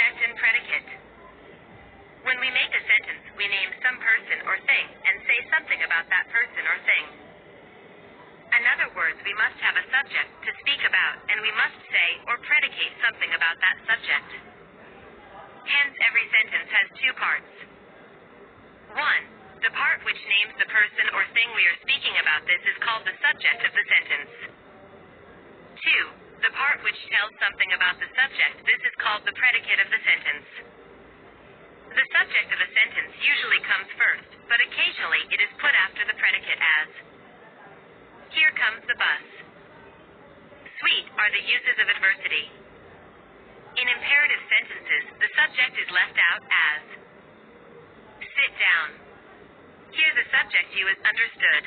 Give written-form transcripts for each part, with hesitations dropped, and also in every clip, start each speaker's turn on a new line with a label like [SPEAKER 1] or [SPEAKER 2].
[SPEAKER 1] subject and predicate. When we make a sentence, we name some person or thing and say something about that person or thing. In other words, we must have a subject to speak about, and we must say or predicate something about that subject. Hence, every sentence has two parts. 1. The part which names the person or thing we are speaking about this is called the subject of the sentence. 2. The part which tells something about the subject, this is called the predicate of the sentence. The subject of a sentence usually comes first, but occasionally it is put after the predicate as, "Here comes the bus." Sweet are the uses of adversity. In imperative sentences, the subject is left out as, "Sit down." Here the subject you is understood.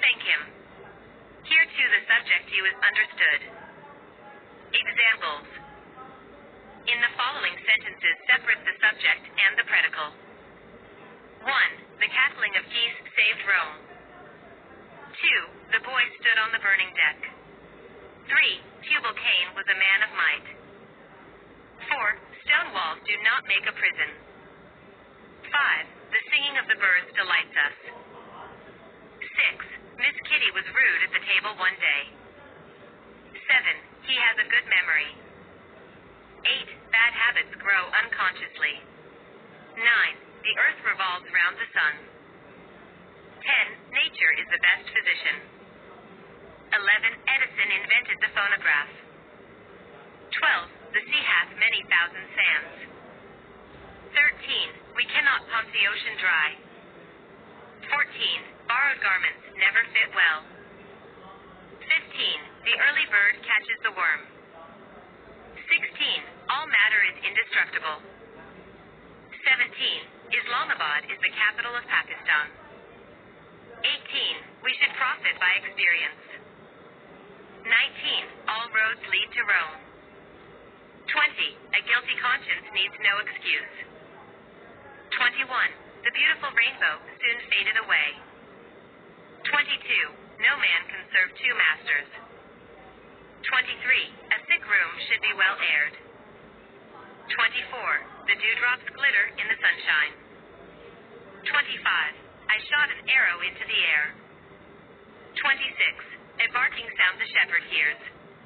[SPEAKER 1] Thank him. Here too the subject you is understood. Examples. In the following sentences, separate the subject and the predicle. 1. The cackling of geese saved Rome. 2. The boy stood on the burning deck. 3. Tubal Cain was a man of might. 4. Stone walls do not make a prison. 5. The singing of the birds delights us. 6. Miss Kitty was rude at the table one day. 7. He has a good memory. 8. Bad habits grow unconsciously. 9. The earth revolves round the sun. 10. Nature is the best physician. 11. Edison invented the phonograph. 12. The sea hath many thousand sands. 13. We cannot pump the ocean dry. 14. Borrowed garments never fit well. 15. The early bird catches the worm. 16. All matter is indestructible. 17. Islamabad is the capital of Pakistan. 18. We should profit by experience. 19. All roads lead to Rome. 20. A guilty conscience needs no excuse. 21. The beautiful rainbow soon faded away. 22. No man can serve two masters. 23. A sick room should be well aired. 24. The dewdrops glitter in the sunshine. 25. I shot an arrow into the air. 26. A barking sound the shepherd hears.